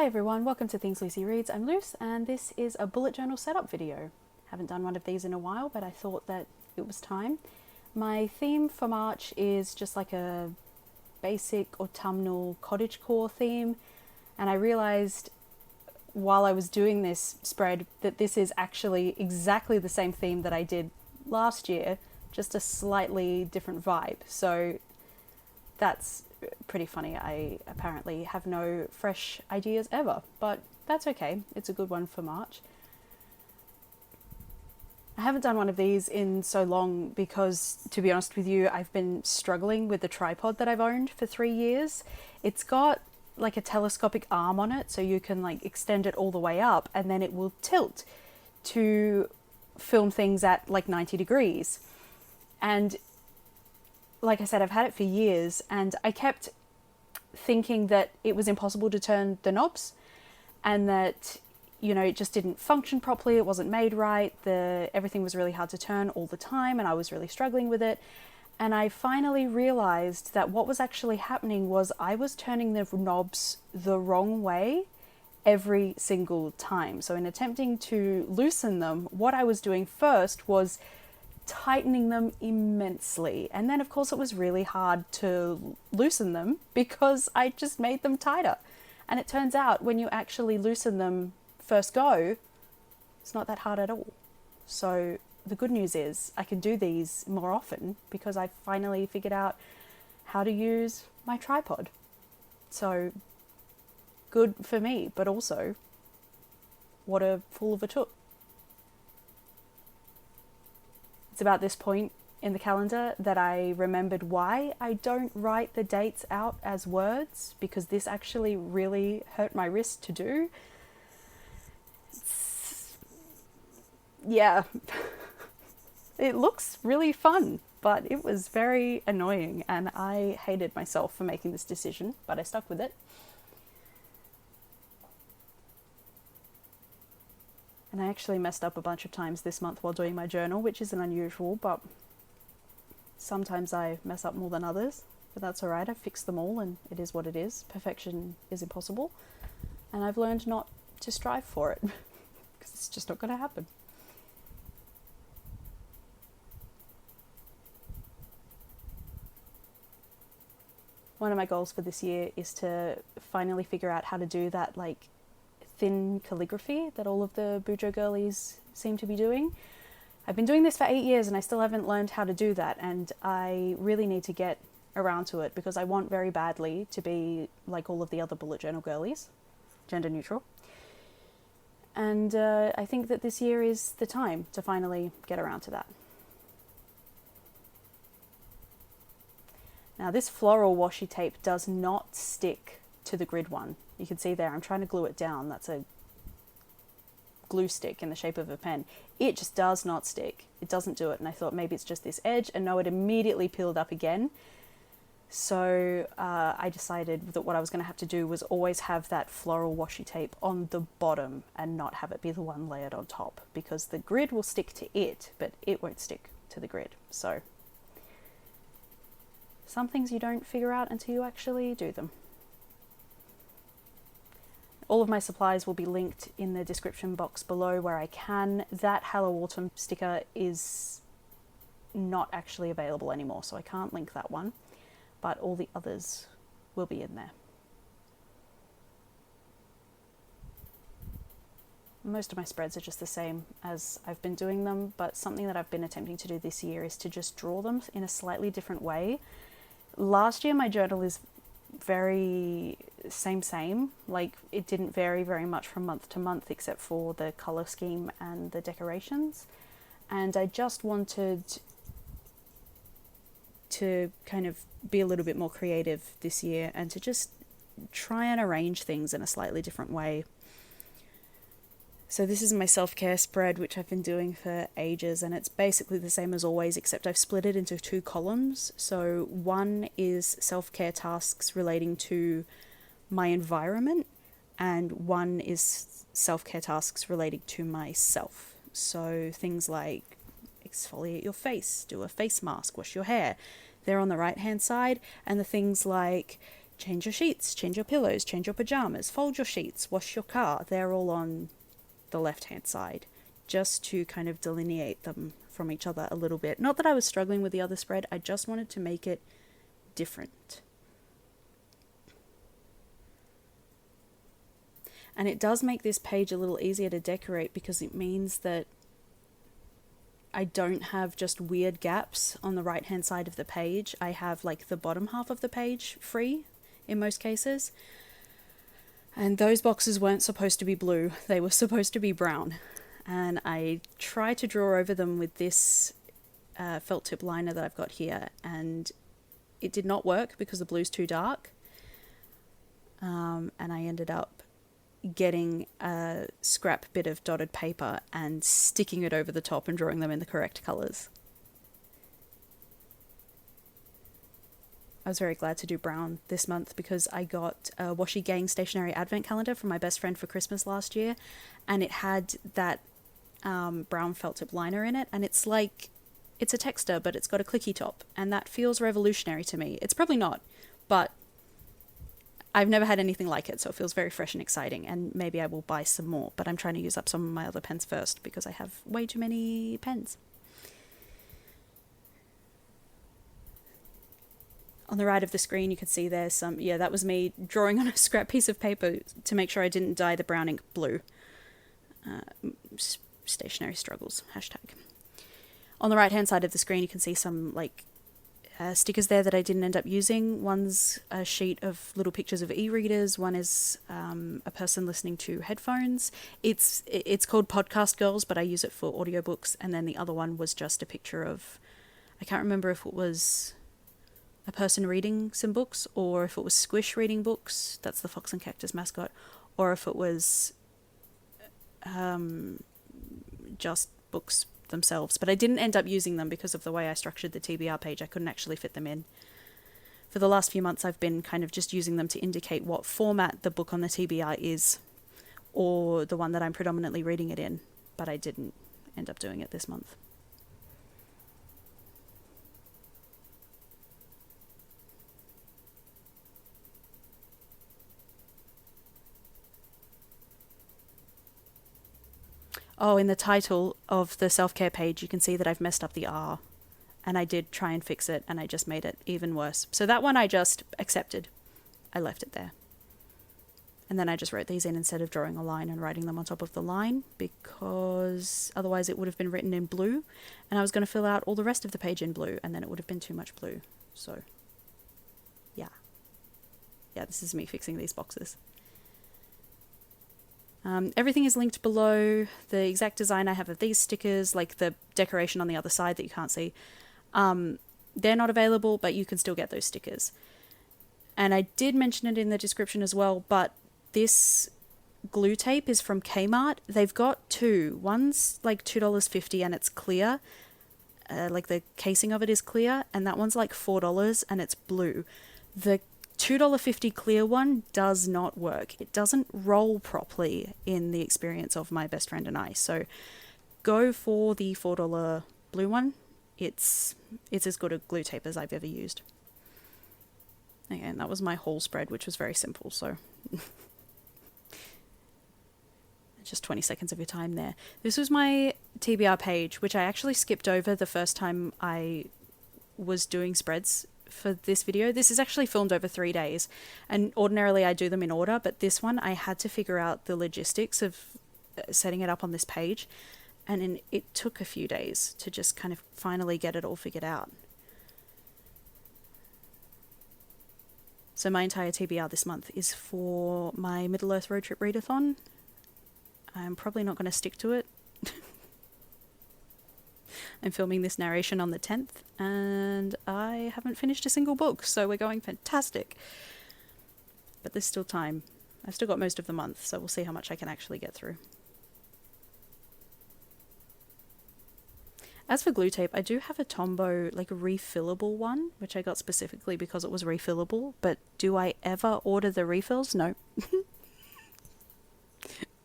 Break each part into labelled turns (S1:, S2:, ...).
S1: everyone, welcome to Things Lucy Reads. I'm Luce and this is a bullet journal setup video. Haven't done one of these in a while, but I thought that it was time. My theme for March is just like a basic autumnal cottagecore theme, and I realised while I was doing this spread that this is actually exactly the same theme that I did last year, just a slightly different vibe. So that's pretty funny. I apparently have no fresh ideas ever, but that's okay. It's a good one for March. I haven't done one of these in so long because, to be honest with you, I've been struggling with the tripod that I've owned for 3 years. It's got like a telescopic arm on it, so you can like extend it all the way up and then it will tilt to film things at like 90 degrees. And like I said, I've had it for years and I kept thinking that it was impossible to turn the knobs and that, you know, it just didn't function properly. It wasn't made right. Everything was really hard to turn all the time and I was really struggling with it. And I finally realized that what was actually happening was I was turning the knobs the wrong way every single time. So in attempting to loosen them, what I was doing first was tightening them immensely, and then of course it was really hard to loosen them because I just made them tighter. And it turns out when you actually loosen them first go, it's not that hard at all. So the good news is I can do these more often because I finally figured out how to use my tripod. So good for me, but also what a fool of a took. It's about this point in the calendar that I remembered why I don't write the dates out as words, because this actually really hurt my wrist to do. Yeah, it looks really fun, but it was very annoying and I hated myself for making this decision, but I stuck with it. And I actually messed up a bunch of times this month while doing my journal, which isn't unusual, but sometimes I mess up more than others. But that's all right. I've fixed them all and it is what it is. Perfection is impossible. And I've learned not to strive for it because it's just not going to happen. One of my goals for this year is to finally figure out how to do that like thin calligraphy that all of the Bujo girlies seem to be doing. I've been doing this for 8 years and I still haven't learned how to do that, and I really need to get around to it because I want very badly to be like all of the other bullet journal girlies, gender neutral. And I think that this year is the time to finally get around to that. Now this floral washi tape does not stick to the grid one. You can see there, I'm trying to glue it down. That's a glue stick in the shape of a pen. It just does not stick. It doesn't do it. And I thought maybe it's just this edge, and no, it immediately peeled up again. So I decided that what I was going to have to do was always have that floral washi tape on the bottom and not have it be the one layered on top, because the grid will stick to it, but it won't stick to the grid. So some things you don't figure out until you actually do them. All of my supplies will be linked in the description box below where I can. That Hello Autumn sticker is not actually available anymore, so I can't link that one, but all the others will be in there. Most of my spreads are just the same as I've been doing them, but something that I've been attempting to do this year is to just draw them in a slightly different way. Last year my journal is very same, like it didn't vary very much from month to month except for the color scheme and the decorations, and I just wanted to kind of be a little bit more creative this year and to just try and arrange things in a slightly different way. So this is my self-care spread, which I've been doing for ages, and it's basically the same as always, except I've split it into 2 columns. So one is self-care tasks relating to my environment, and one is self-care tasks relating to myself. So things like exfoliate your face, do a face mask, wash your hair, they're on the right hand side, and the things like change your sheets, change your pillows, change your pajamas, fold your sheets, wash your car. They're all on the left-hand side, just to kind of delineate them from each other a little bit. Not that I was struggling with the other spread, I just wanted to make it different. And it does make this page a little easier to decorate because it means that I don't have just weird gaps on the right hand side of the page. I have like the bottom half of the page free in most cases. And those boxes weren't supposed to be blue, they were supposed to be brown. And I tried to draw over them with this felt tip liner that I've got here, and it did not work because the blue's too dark. And I ended up getting a scrap bit of dotted paper and sticking it over the top and drawing them in the correct colours. I was very glad to do brown this month because I got a Washi Gang stationery advent calendar from my best friend for Christmas last year, and it had that brown felt tip liner in it, and it's a texter, but it's got a clicky top, and that feels revolutionary to me. It's probably not, but I've never had anything like it, so it feels very fresh and exciting, and maybe I will buy some more, but I'm trying to use up some of my other pens first because I have way too many pens. On the right of the screen, you can see there's some, that was me drawing on a scrap piece of paper to make sure I didn't dye the brown ink blue. Stationery struggles, hashtag. On the right hand side of the screen, you can see some stickers there that I didn't end up using. One's a sheet of little pictures of e-readers. One is a person listening to headphones. It's called Podcast Girls, but I use it for audiobooks. And then the other one was just a picture of, I can't remember if it was a person reading some books or if it was Squish reading books. That's the Fox and Cactus mascot. Or if it was just books themselves, but I didn't end up using them because of the way I structured the TBR page. I couldn't actually fit them in. For the last few months, I've been kind of just using them to indicate what format the book on the TBR is, or the one that I'm predominantly reading it in, but I didn't end up doing it this month. Oh, in the title of the self-care page, you can see that I've messed up the R. And I did try and fix it, and I just made it even worse. So that one I just accepted. I left it there. And then I just wrote these in instead of drawing a line and writing them on top of the line, because otherwise it would have been written in blue. And I was going to fill out all the rest of the page in blue, and then it would have been too much blue. So, yeah. Yeah, this is me fixing these boxes. Everything is linked below. The exact design I have of these stickers, like the decoration on the other side that you can't see, they're not available, but you can still get those stickers. And I did mention it in the description as well, but this glue tape is from Kmart. They've got two. One's like $2.50 and it's clear. Like the casing of it is clear, and that one's like $4 and it's blue. The $2.50 clear one does not work. It doesn't roll properly in the experience of my best friend and I. So go for the $4 blue one. It's as good a glue tape as I've ever used. Again, that was my whole spread, which was very simple. So just 20 seconds of your time there. This was my TBR page, which I actually skipped over the first time I was doing spreads for this video. This is actually filmed over 3 days, and ordinarily I do them in order, but this one I had to figure out the logistics of setting it up on this page, and it took a few days to just kind of finally get it all figured out. So my entire TBR this month is for my Middle-earth Road Trip Readathon. I'm probably not going to stick to it. I'm filming this narration on the 10th, and I haven't finished a single book, so we're going fantastic. But there's still time. I've still got most of the month, so we'll see how much I can actually get through. As for glue tape, I do have a Tombow, like a refillable one, which I got specifically because it was refillable, but do I ever order the refills? No.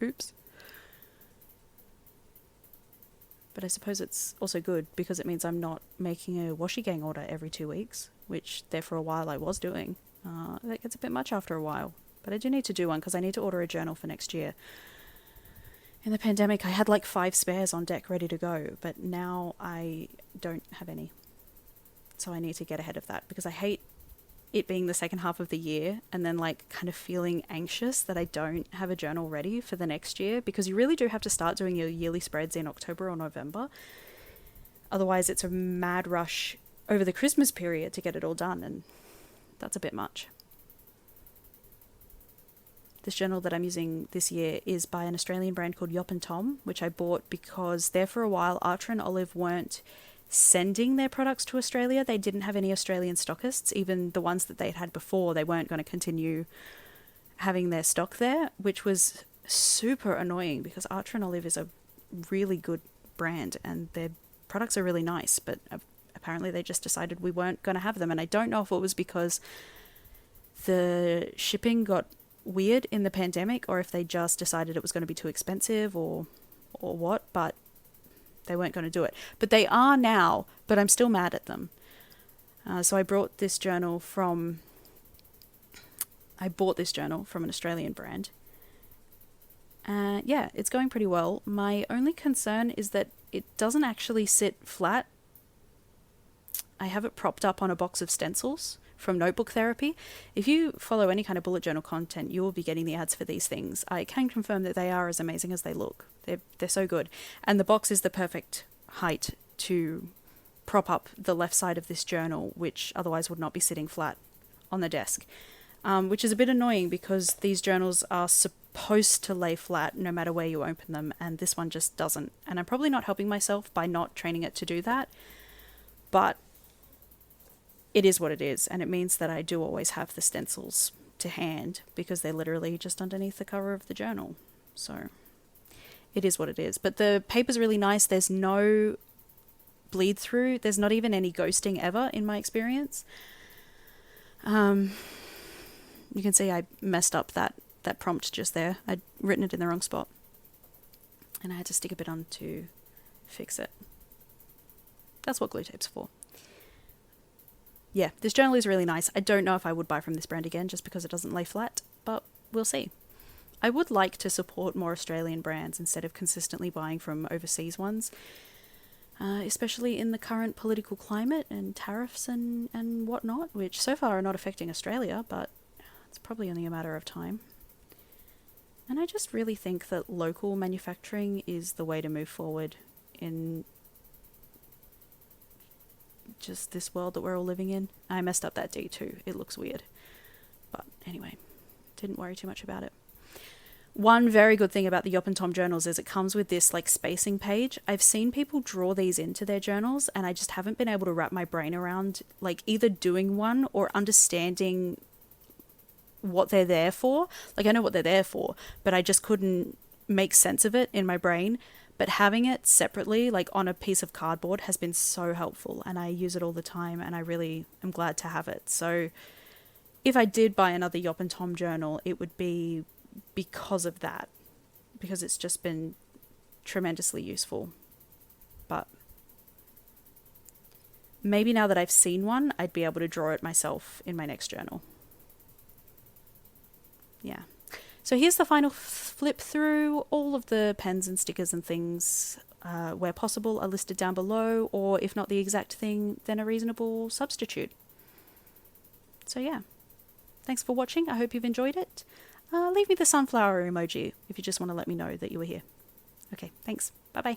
S1: Oops. But I suppose it's also good because it means I'm not making a Washi Gang order every 2 weeks, which there for a while I was doing. That gets a bit much after a while. But I do need to do one because I need to order a journal for next year. In the pandemic, I had like 5 spares on deck ready to go, but now I don't have any. So I need to get ahead of that because I hate it being the second half of the year and then like kind of feeling anxious that I don't have a journal ready for the next year, because you really do have to start doing your yearly spreads in October or November. Otherwise, it's a mad rush over the Christmas period to get it all done, and that's a bit much. This journal that I'm using this year is by an Australian brand called Yop and Tom, which I bought because there for a while Archer and Olive weren't sending their products to Australia. They didn't have any Australian stockists. Even the ones that they'd had before, they weren't going to continue having their stock there, which was super annoying because Archer and Olive is a really good brand and their products are really nice, but apparently they just decided we weren't going to have them. And I don't know if it was because the shipping got weird in the pandemic or if they just decided it was going to be too expensive or what, but they weren't going to do it. But they are now, but I'm still mad at them. So I bought this journal from an Australian brand. Yeah, it's going pretty well. My only concern is that it doesn't actually sit flat. I have it propped up on a box of stencils from Notebook Therapy. If you follow any kind of bullet journal content, you will be getting the ads for these things. I can confirm that they are as amazing as they look. They're so good. And the box is the perfect height to prop up the left side of this journal, which otherwise would not be sitting flat on the desk. Which is a bit annoying because these journals are supposed to lay flat no matter where you open them, and this one just doesn't. And I'm probably not helping myself by not training it to do that, but it is what it is, and it means that I do always have the stencils to hand because they're literally just underneath the cover of the journal. So it is what it is. But the paper's really nice. There's no bleed through. There's not even any ghosting ever in my experience. You can see I messed up that prompt just there. I'd written it in the wrong spot and I had to stick a bit on to fix it. That's what glue tape's for. Yeah, this journal is really nice. I don't know if I would buy from this brand again just because it doesn't lay flat, but we'll see. I would like to support more Australian brands instead of consistently buying from overseas ones, especially in the current political climate and tariffs and whatnot, which so far are not affecting Australia, but it's probably only a matter of time. And I just really think that local manufacturing is the way to move forward in just this world that we're all living in. I messed up that D too. It looks weird. But anyway, didn't worry too much about it. One very good thing about the Yop and Tom journals is it comes with this like spacing page. I've seen people draw these into their journals and I just haven't been able to wrap my brain around like either doing one or understanding what they're there for. Like I know what they're there for, but I just couldn't make sense of it in my brain. But having it separately, like on a piece of cardboard, has been so helpful and I use it all the time and I really am glad to have it. So if I did buy another Yop and Tom journal, it would be because of that, because it's just been tremendously useful. But maybe now that I've seen one, I'd be able to draw it myself in my next journal. Yeah. So here's the final flip through. All of the pens and stickers and things where possible are listed down below, or if not the exact thing, then a reasonable substitute. So yeah, thanks for watching. I hope you've enjoyed it. Leave me the sunflower emoji if you just want to let me know that you were here. Okay, thanks. Bye-bye.